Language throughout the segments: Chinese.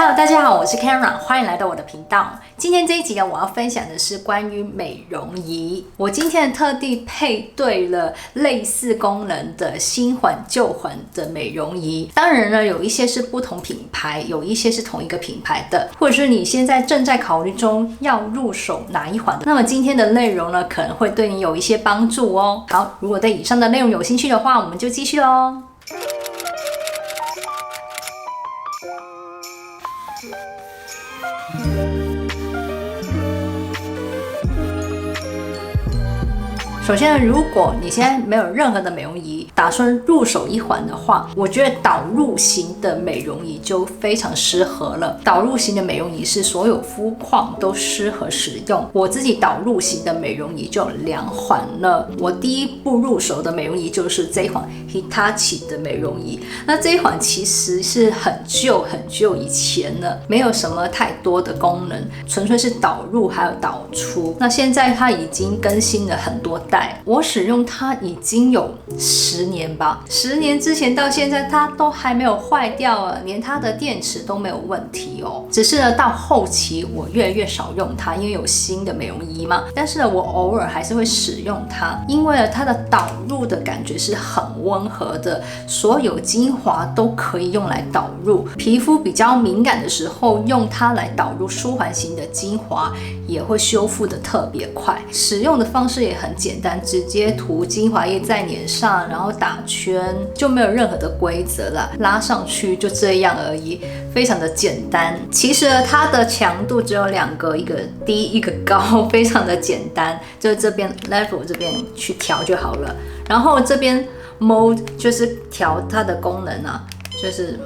Hello， 大家好，我是 Karen， 欢迎来到我的频道。今天这一集呢，我要分享的是关于美容仪。我今天特地配对了类似功能的新款、旧款的美容仪。当然呢，有一些是不同品牌，有一些是同一个品牌的，或者是你现在正在考虑中要入手哪一款的。那么今天的内容呢，可能会对你有一些帮助哦。好，如果对以上的内容有兴趣的话，我们就继续咯。首先，如果你现在没有任何的美容仪，打算入手一款的话，我觉得导入型的美容仪就非常适合了。导入型的美容仪是所有肤况都适合使用。我自己导入型的美容仪就有2款了。我第一步入手的美容仪就是这一款 Hitachi 的美容仪。那这一款其实是很久以前了，没有什么太多的功能，纯粹是导入还有导出。那现在它已经更新了很多代。我使用它已经有10年吧，10年之前到现在它都还没有坏掉了，连它的电池都没有问题哦。只是呢，到后期我越来越少用它，因为有新的美容仪嘛。但是呢，我偶尔还是会使用它，因为它的导入的感觉是很温和的，所有精华都可以用来导入。皮肤比较敏感的时候，用它来导入舒缓型的精华，也会修复的特别快。使用的方式也很简单。直接涂精华液在脸上，然后打圈，就没有任何的规则了，拉上去就这样而已，非常的简单。其实呢，它的强度只有2个，一个低一个高，非常的简单，就这边 level 这边去调就好了。然后这边 mode 就是调它的功能啊，就是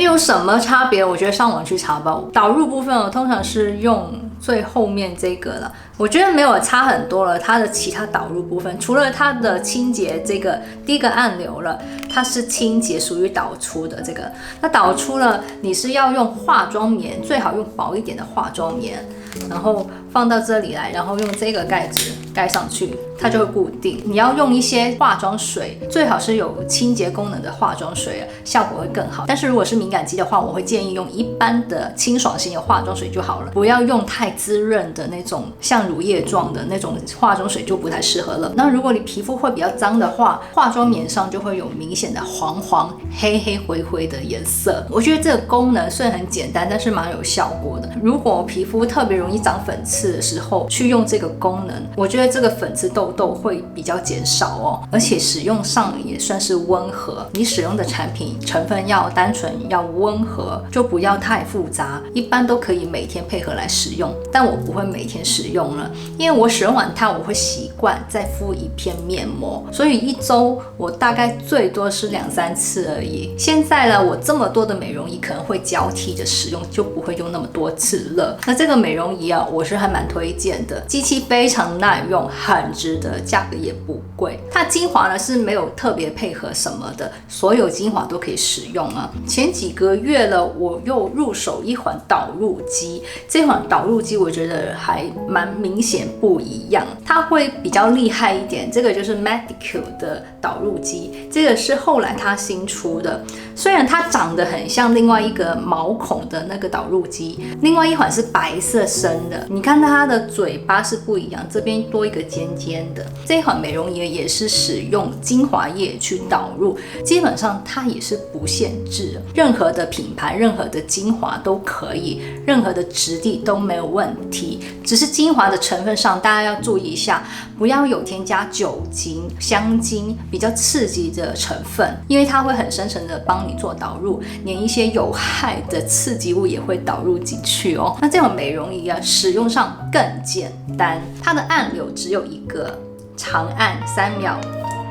有什么差别？我觉得上网去查吧。导入部分我通常是用最后面这个了，我觉得没有差很多了。它的其他导入部分，除了它的清洁这个第一个按钮了，它是清洁，属于导出的这个。那导出了，你是要用化妆棉，最好用薄一点的化妆棉，然后放到这里来，然后用这个盖子盖上去，它就会固定。你要用一些化妆水，最好是有清洁功能的化妆水，效果会更好。但是如果是敏感肌的话，我会建议用一般的清爽型的化妆水就好了，不要用太滋润的那种像乳液状的那种化妆水就不太适合了。那如果你皮肤会比较脏的话，化妆棉上就会有明显的黄黄、黑黑、灰灰的颜色。我觉得这个功能虽然很简单，但是蛮有效果的。如果皮肤特别容易长粉刺的时候，去用这个功能，我觉得这个粉刺痘痘会比较减少哦，而且使用上也算是温和。你使用的产品成分要单纯，要温和，就不要太复杂，一般都可以每天配合来使用。但我不会每天使用了，因为我使用完它，我会习惯再敷一片面膜，所以1周我大概最多是2-3次而已。现在呢，我这么多的美容仪可能会交替着使用，就不会用那么多次了。那这个美容仪啊，我是还蛮推荐的，机器非常耐用，很值得，价格也不贵。它精华呢是没有特别配合什么的，所有精华都可以使用啊。前几个月了，我又入手一款导入机，这款导入机我觉得还蛮明显不一样，它会比较厉害一点。这个就是 Medicure 的导入机，这个是后来它新出的。虽然它长得很像另外一个毛孔的那个导入机，另外一款是白色深的，你看它的嘴巴是不一样，这边多一个尖尖的。这一款美容仪也是使用精华液去导入，基本上它也是不限制，任何的品牌、任何的精华都可以，任何的质地都没有问题。只是精华的成分上，大家要注意一下，不要有添加酒精、香精比较刺激的成分，因为它会很深层的帮你做导入，连一些有害的刺激物也会导入进去哦。那这种美容仪啊，使用上更简单，它的按钮只有一个，长按3秒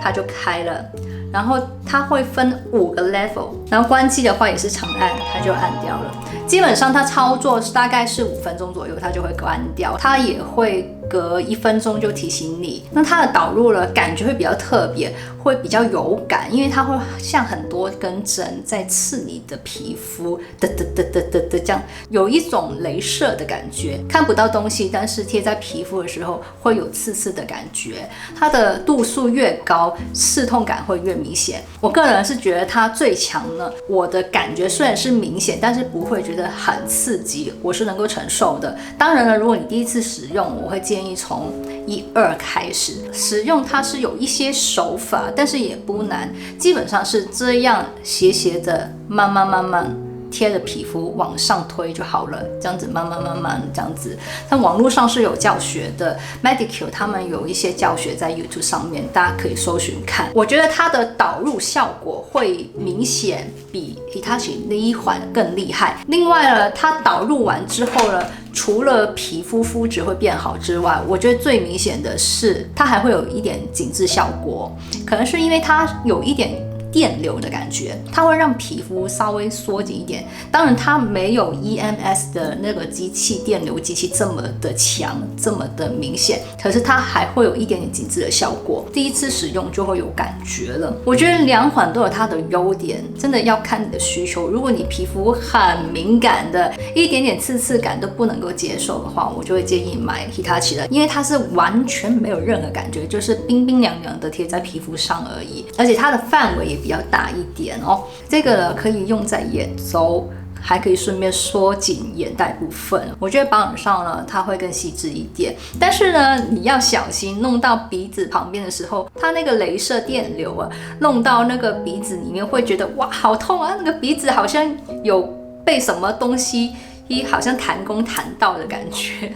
它就开了。然后它会分5个 level， 然后关机的话也是长按，它就按掉了。基本上它操作大概是5分钟左右，它就会关掉。它也会隔1分钟就提醒你。那它的导入了感觉会比较特别，会比较有感，因为它会像很多根针在刺你的皮肤，的这样，有一种雷射的感觉，看不到东西，但是贴在皮肤的时候会有刺刺的感觉。它的度数越高，刺痛感会越明显。我个人是觉得它最强呢，我的感觉虽然是明显，但是不会觉得很刺激，我是能够承受的。当然了，如果你第一次使用，我会建议从1、2开始使用，它是有一些手法，但是也不难，基本上是这样斜斜的慢慢贴着皮肤往上推就好了，这样子慢慢这样子。但网络上是有教学的 Medicure 他们有一些教学在 YouTube 上面，大家可以搜寻看。我觉得它的导入效果会明显比 Hitachi 那一环更厉害。另外呢，它导入完之后呢，除了皮肤肤质会变好之外，我觉得最明显的是它还会有一点紧致效果，可能是因为它有一点电流的感觉，它会让皮肤稍微缩紧一点。当然它没有 EMS 的那个机器电流机器这么的强，这么的明显，可是它还会有一点点紧致的效果，第一次使用就会有感觉了。我觉得2款都有它的优点，真的要看你的需求。如果你皮肤很敏感的，一点点刺感都不能够接受的话，我就会建议买 Hitachi 的，因为它是完全没有任何感觉，就是冰冰凉凉的贴在皮肤上而已，而且它的范围也比较大一点哦。这个呢可以用在眼周，还可以顺便缩紧眼袋部分。我觉得保养上呢，它会更细致一点，但是呢，你要小心，弄到鼻子旁边的时候，它那个雷射电流啊，弄到那个鼻子里面，会觉得哇，好痛啊！那个鼻子好像有被什么东西好像弹弓弹到的感觉，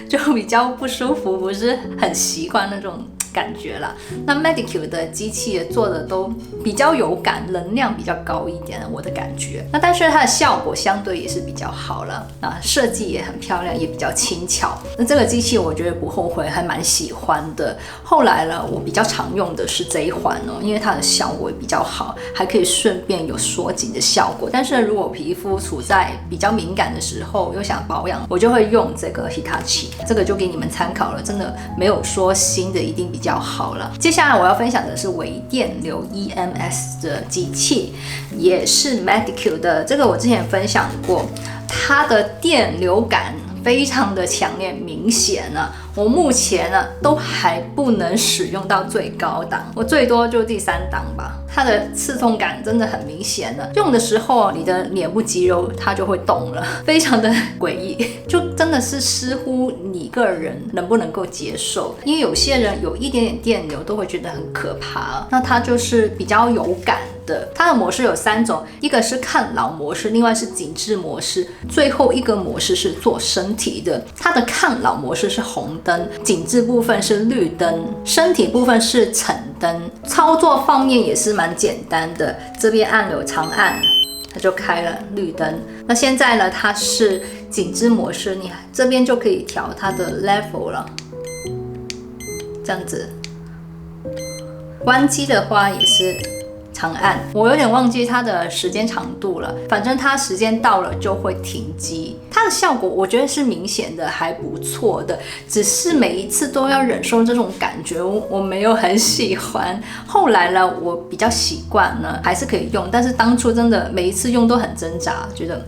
就比较不舒服，不是很习惯那种感觉啦。那 Medicure 的机器也做的都比较有感，能量比较高一点，我的感觉。那但是它的效果相对也是比较好了，那设计也很漂亮，也比较轻巧。那这个机器我觉得不后悔，还蛮喜欢的。后来呢，我比较常用的是这一款哦，因为它的效果也比较好，还可以顺便有缩紧的效果。但是如果皮肤处在比较敏感的时候，又想保养，我就会用这个 Hitachi， 这个就给你们参考了，真的没有说新的一定比较好了。接下来我要分享的是微电流 EMS 的机器，也是 Medicure 的，这个我之前分享过，它的电流感非常的强烈明显了。我目前呢都还不能使用到最高档，我最多就第3档吧。它的刺痛感真的很明显了，用的时候你的脸部肌肉它就会动了，非常的诡异，就真的是似乎你个人能不能够接受。因为有些人有一点点电流都会觉得很可怕，那它就是比较有感的。它的模式有3种，一个是抗老模式，另外是紧致模式，最后一个模式是做身体的。它的抗老模式是红灯，紧致部分是绿灯，身体部分是橙灯。操作方面也是蛮简单的，这边按钮长按它就开了绿灯。那现在呢，它是紧致模式，你这边就可以调它的 level 了，这样子。关机的话也是长按，我有点忘记它的时间长度了，反正它时间到了就会停机。它的效果我觉得是明显的，还不错的，只是每一次都要忍受这种感觉，我没有很喜欢。后来呢，我比较习惯了，还是可以用，但是当初真的每一次用都很挣扎，觉得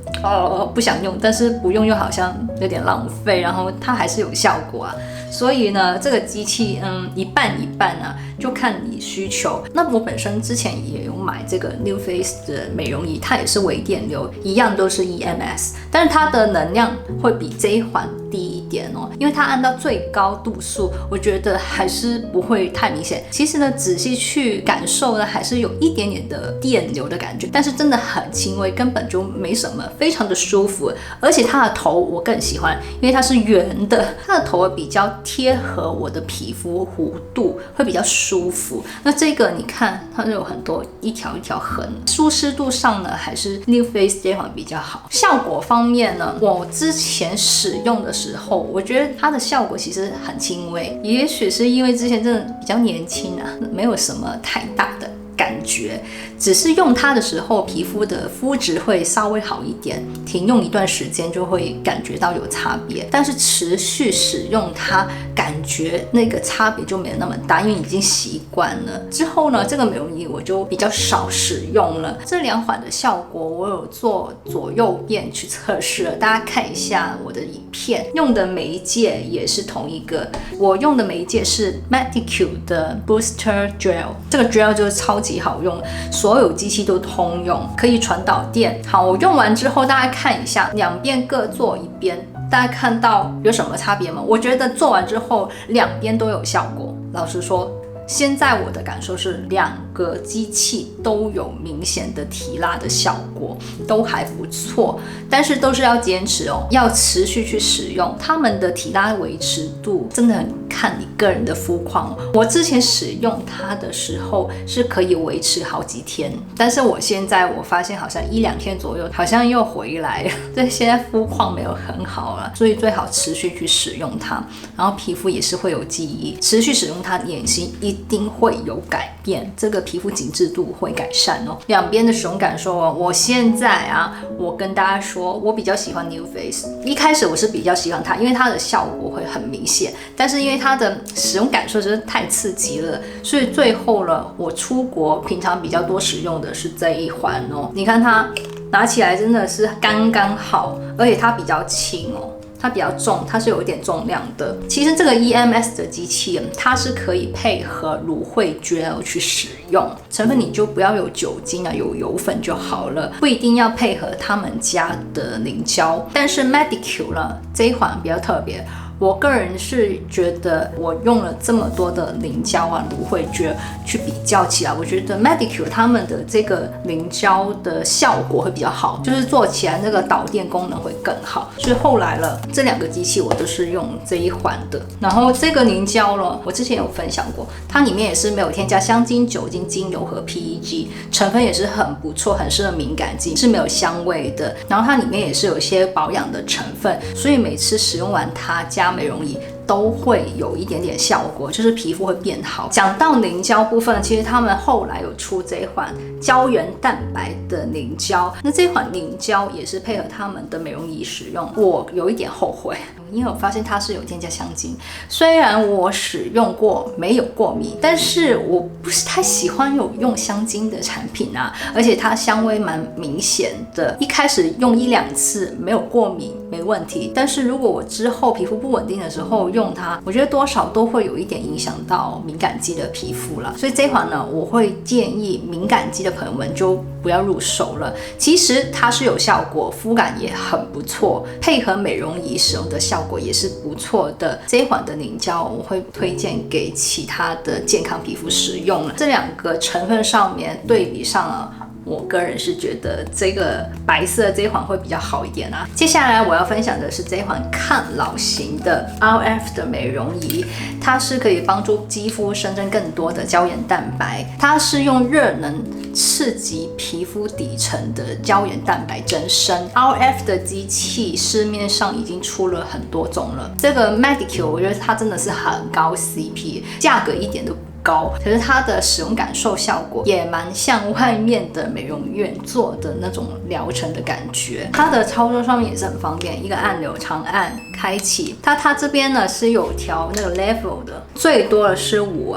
不想用，但是不用又好像有点浪费，然后它还是有效果啊。所以呢，这个机器一半一半啊，就看你需求。那我本身之前也有买这个 NewFace 的美容仪，它也是微电流，一样都是 EMS， 但是它的能量会比这一款低一点哦，因为它按到最高度数，我觉得还是不会太明显。其实呢，仔细去感受呢，还是有一点点的电流的感觉，但是真的很轻微，根本就没什么，非常的舒服。而且它的头我更喜欢，因为它是圆的，它的头比较贴合我的皮肤弧度，会比较舒服。那这个你看，它就有很多一条一条痕，舒适度上呢，还是 NewFace 这款比较好。效果方面呢，我之前使用的时候，我觉得它的效果其实很轻微，也许是因为之前真的比较年轻啊，没有什么太大的感觉。只是用它的时候，皮肤的肤质会稍微好一点，停用一段时间就会感觉到有差别。但是持续使用它，感觉那个差别就没有那么大，因为已经习惯了。之后呢，这个美容仪我就比较少使用了。这2款的效果，我有做左右边去测试了，大家看一下我的影片。用的媒介也是同一个，我用的媒介是 Medicube 的 Booster Gel， 这个 gel 就是超级好用，所有机器都通用，可以传导电。好，我用完之后，大家看一下，两边各做一边，大家看到有什么差别吗？我觉得做完之后，两边都有效果。老实说，现在我的感受是2个机器都有明显的提拉的效果，都还不错，但是都是要坚持哦，要持续去使用。它们的提拉维持度真的很看你个人的肤况。我之前使用它的时候是可以维持好几天，但是我现在我发现好像1-2天左右，好像又回来了。对，现在肤况没有很好了，所以最好持续去使用它，然后皮肤也是会有记忆，持续使用它，眼睛一定会有改变，这个皮肤紧致度会改善哦。两边的使用感受哦，我现在我跟大家说，我比较喜欢 New Face。一开始我是比较喜欢它，因为它的效果会很明显，但是因为它的使用感受真的太刺激了，所以最后了，我出国平常比较多使用的是这一环哦。你看它拿起来真的是刚刚好，而且它比较轻哦。它比较重，它是有一点重量的。其实这个 EMS 的机器，它是可以配合芦荟 gel 去使用，成分你就不要有酒精有油粉就好了，不一定要配合他们家的凝胶。但是 Medicube 呢，这一款比较特别。我个人是觉得，我用了这么多的凝胶芦荟 gel 去比较起来，我觉得 Medicube 他们的这个凝胶的效果会比较好，就是做起来那个导电功能会更好。所以后来了，这2个机器我都是用这一环的。然后这个凝胶呢，我之前有分享过，它里面也是没有添加香精、酒精、精油和 PEG， 成分也是很不错，很适合敏感肌，是没有香味的。然后它里面也是有一些保养的成分，所以每次使用完它加美容仪都会有一点点效果，就是皮肤会变好。讲到凝胶部分，其实他们后来有出这一款胶原蛋白的凝胶，那这款凝胶也是配合他们的美容仪使用。我有一点后悔，因为我发现它是有添加香精，虽然我使用过没有过敏，但是我不是太喜欢有用香精的产品而且它香味蛮明显的。一开始用1-2次没有过敏没问题，但是如果我之后皮肤不稳定的时候用它，我觉得多少都会有一点影响到敏感肌的皮肤啦。所以这款呢，我会建议敏感肌的朋友们就不要入手了。其实它是有效果，肤感也很不错，配合美容仪使用的效果也是不错的。这一款的凝胶我会推荐给其他的健康皮肤使用了。这2个成分上面对比上我个人是觉得这个白色这一款会比较好一点接下来我要分享的是这一款抗老型的 RF 的美容仪，它是可以帮助肌肤生成更多的胶原蛋白，它是用热能刺激皮肤底层的胶原蛋白增生。RF 的机器市面上已经出了很多种了，这个 Medicube 我觉得它真的是很高 CP， 价格一点都不高，可是它的使用感受效果也蛮像外面的美容院做的那种疗程的感觉。它的操作上面也是很方便，一个按钮长按开启，它这边呢是有调那个 level 的，最多的是5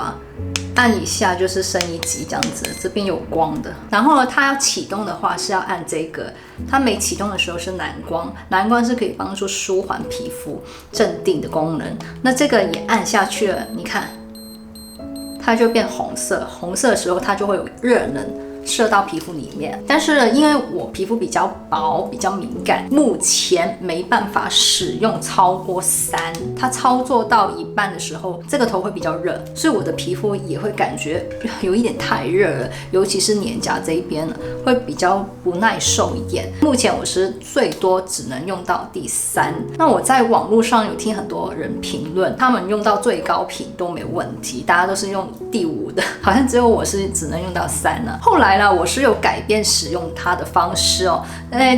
按一下就是升1级这样子，这边有光的。然后呢，它要启动的话是要按这个，它没启动的时候是蓝光，蓝光是可以帮助舒缓皮肤镇定的功能。那这个也按下去了，你看它就变红色，红色的时候它就会有热能射到皮肤里面。但是因为我皮肤比较薄比较敏感，目前没办法使用超过3，它操作到一半的时候这个头会比较热，所以我的皮肤也会感觉有一点太热了，尤其是脸颊这一边会比较不耐受一点。目前我是最多只能用到第3。那我在网络上有听很多人评论，他们用到最高频都没问题，大家都是用第5的，好像只有我是只能用到3了。后来呢，我是有改变使用它的方式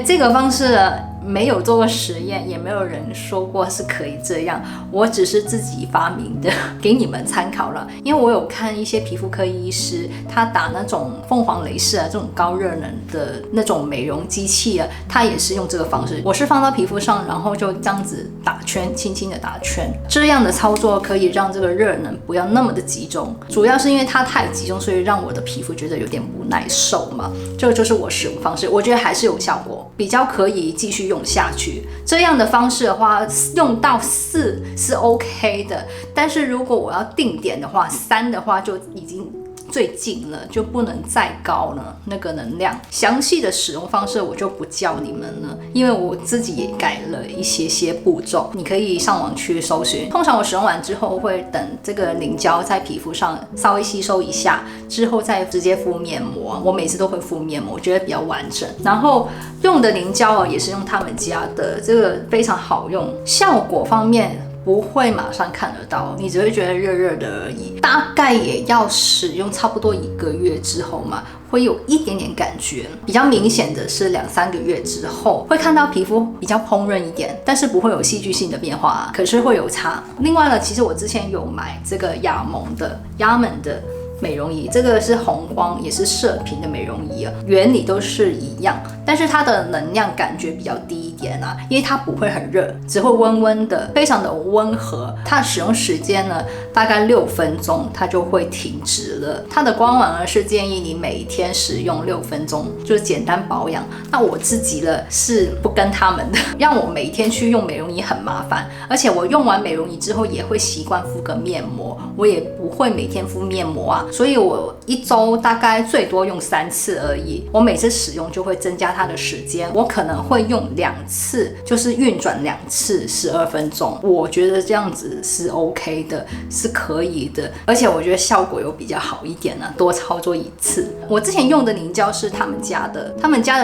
这个方式没有做过实验，也没有人说过是可以这样，我只是自己发明的，给你们参考了。因为我有看一些皮肤科医师，他打那种凤凰雷射啊，这种高热能的那种美容机器啊，他也是用这个方式。我是放到皮肤上，然后就这样子打圈，轻轻的打圈，这样的操作可以让这个热能不要那么的集中。主要是因为它太集中，所以让我的皮肤觉得有点不耐受嘛。这个就是我使用方式，我觉得还是有效果，比较可以继续用下去。这样的方式的话，用到4是 OK 的，但是如果我要定点的话，3的话就已经最近了，就不能再高了那个能量。详细的使用方式我就不教你们了，因为我自己也改了一些步骤，你可以上网去搜寻。通常我使用完之后会等这个凝胶在皮肤上稍微吸收一下之后再直接敷面膜，我每次都会敷面膜，我觉得比较完整。然后用的凝胶也是用他们家的，这个非常好用，效果方面不会马上看得到，你只会觉得热热的而已。大概也要使用差不多1个月之后嘛，会有一点点感觉。比较明显的是2-3个月之后，会看到皮肤比较蓬润一点，但是不会有戏剧性的变化，可是会有差。另外呢，其实我之前有买这个雅门的美容仪，这个是红光也是射频的美容仪啊，原理都是一样，但是它的能量感觉比较低一点啊，因为它不会很热，只会温温的，非常的温和。它的使用时间呢，大概6分钟它就会停止了。它的官网呢是建议你每天使用6分钟，就是简单保养。那我自己呢是不跟他们的，让我每天去用美容仪很麻烦，而且我用完美容仪之后也会习惯敷个面膜，我也不会每天敷面膜啊。所以我1周大概最多用3次而已，我每次使用就会增加它的时间，我可能会用2次，就是运转2次12分钟，我觉得这样子是 OK 的，是可以的，而且我觉得效果有比较好一点呢，多操作1次。我之前用的凝胶是他们家的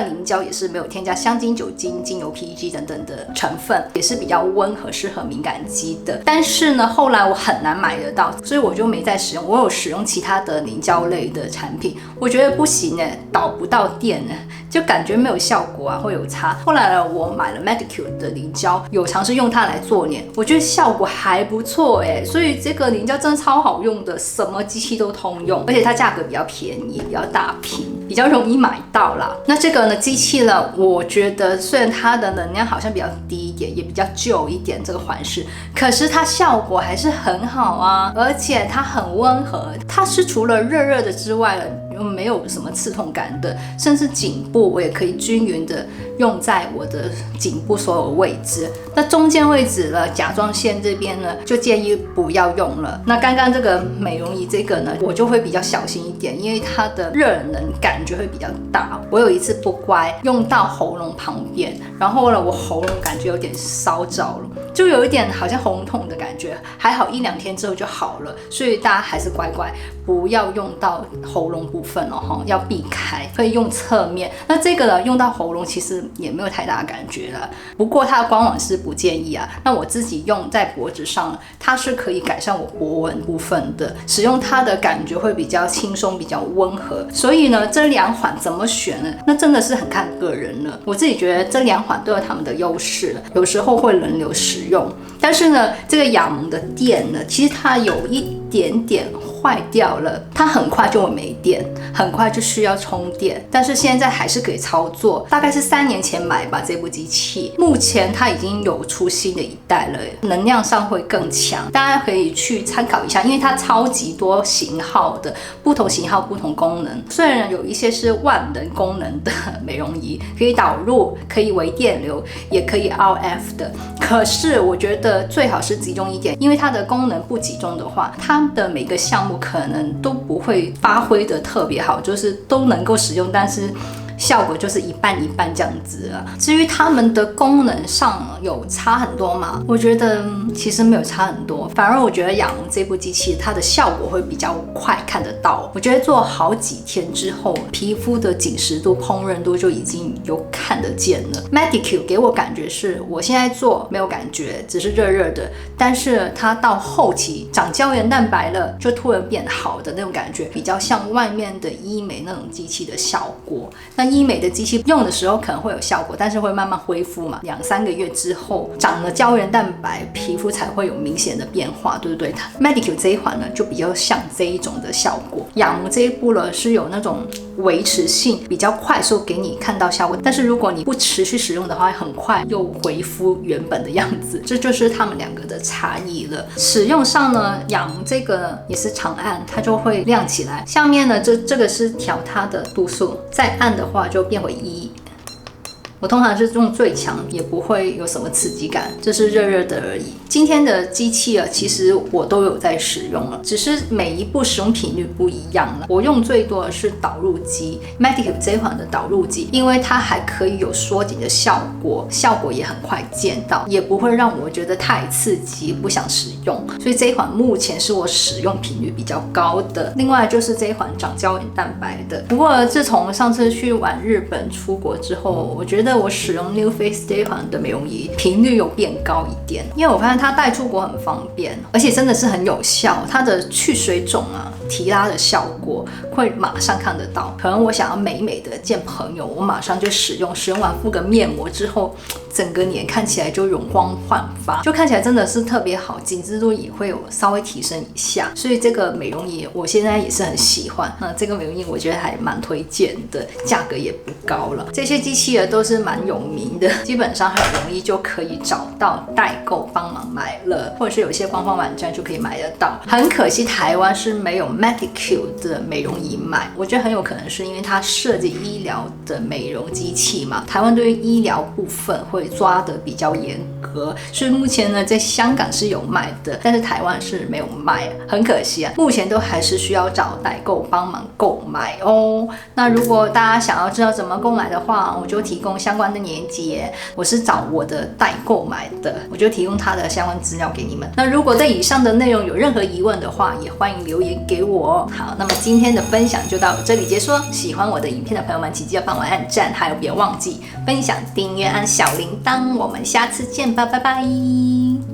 凝胶也是没有添加香精、酒精、精油、PEG 等等的成分，也是比较温和，适合敏感肌的。但是呢，后来我很难买得到，所以我就没再使用。我有使用其他的凝胶类的产品，我觉得不行呢，导不到电呢，就感觉没有效果啊，会有差。后来呢，我买了 Medicure 的凝胶，有尝试用它来做脸，我觉得效果还不错哎，所以这个凝胶真的超好用的，什么机器都通用，而且它价格比较便宜，比较大瓶，比较容易买到啦。那这个呢，机器呢，我觉得虽然它的能量好像比较低一点，也比较旧一点这个环式，可是它效果还是很好啊，而且它很温和，它是除了热热的之外又没有什么刺痛感的，甚至颈部我也可以均匀的用在我的颈部所有位置。那中间位置了，甲状腺这边呢，就建议不要用了。那刚刚这个美容仪这个呢，我就会比较小心一点，因为它的热能感觉会比较大。我有一次不乖，用到喉咙旁边，然后呢，我喉咙感觉有点烧着了，就有一点好像喉咙痛的感觉，还好1-2天之后就好了。所以大家还是乖乖不要用到喉咙部分哦，要避开，可以用侧面。那这个呢，用到喉咙其实也没有太大的感觉了，不过它的官网是不建议啊。那我自己用在脖子上，它是可以改善我脖纹部分的，使用它的感觉会比较轻松，比较温和。所以呢，这2款怎么选呢？那真的是很看个人了。我自己觉得这2款都有他们的优势，有时候会轮流使用。但是呢，这个雅门的电呢，其实它有一点点坏掉了，它很快就会没电，很快就需要充电。但是现在还是可以操作，大概是3年前买吧这部机器，目前它已经有出新的一代了，能量上会更强，大家可以去参考一下，因为它超级多型号的，不同型号不同功能。虽然有一些是万能功能的美容仪，可以导入，可以微电流，也可以 RF 的，可是我觉得最好是集中一点，因为它的功能不集中的话，它的每个项目可能都不会发挥的特别好，就是都能够使用，但是效果就是一半一半这样子啊。至于它们的功能上有差很多吗？我觉得其实没有差很多，反而我觉得雅门这部机器它的效果会比较快看得到。我觉得做好几天之后，皮肤的紧实度、烹饪度就已经有看得见了。Medicure 给我感觉是我现在做没有感觉，只是热热的，但是它到后期长胶原蛋白了，就突然变好的那种感觉，比较像外面的医美那种机器的效果。那医美的机器用的时候可能会有效果，但是会慢慢恢复嘛，2-3个月之后长了胶原蛋白，皮肤才会有明显的变化，对不对？Medicure 这一款呢就比较像这一种的效果，养这一步呢是有那种维持性，比较快速给你看到效果，但是如果你不持续使用的话，很快又恢复原本的样子，这就是他们2个的差异了。使用上呢，养这个也是长按它就会亮起来，下面呢这个是调它的度数，再按的话就变回1。我通常是用最强，也不会有什么刺激感，就是热热的而已。今天的机器啊，其实我都有在使用了，只是每一步使用频率不一样了。我用最多的是导入机 ，Medicure 这一款的导入机，因为它还可以有缩紧的效果，效果也很快见到，也不会让我觉得太刺激，不想使用。所以这一款目前是我使用频率比较高的。另外就是这一款长胶原蛋白的，不过自从上次去玩日本出国之后，我觉得我使用 NeuFace 这一款的美容仪频率有变高一点，因为我发现它带出国很方便，而且真的是很有效，它的去水肿啊、提拉的效果会马上看得到。可能我想要美美的见朋友，我马上就使用完敷个面膜之后，整个脸看起来就容光焕发，就看起来真的是特别好，紧致度也会有稍微提升一下。所以这个美容仪我现在也是很喜欢，这个美容仪我觉得还蛮推荐的，价格也不高了。这些机器人都是蛮有名的，基本上很容易就可以找到代购帮忙买了，或者是有些官方网站就可以买得到。很可惜台湾是没有 Medicure 的美容仪买，我觉得很有可能是因为它涉及医疗的美容机器嘛，台湾对于医疗部分会抓得比较严格，所以目前呢在香港是有卖的，但是台湾是没有卖，很可惜啊，目前都还是需要找代购帮忙购买哦。那如果大家想要知道怎么购买的话，我就提供相关的链接，我是找我的代购买的，我就提供他的相关资料给你们。那如果对以上的内容有任何疑问的话，也欢迎留言给我。好，那么今天的分享就到这里结束。喜欢我的影片的朋友们，请记得帮我按赞，还有别忘记分享、订阅、按小铃铛。我们下次见吧，拜拜。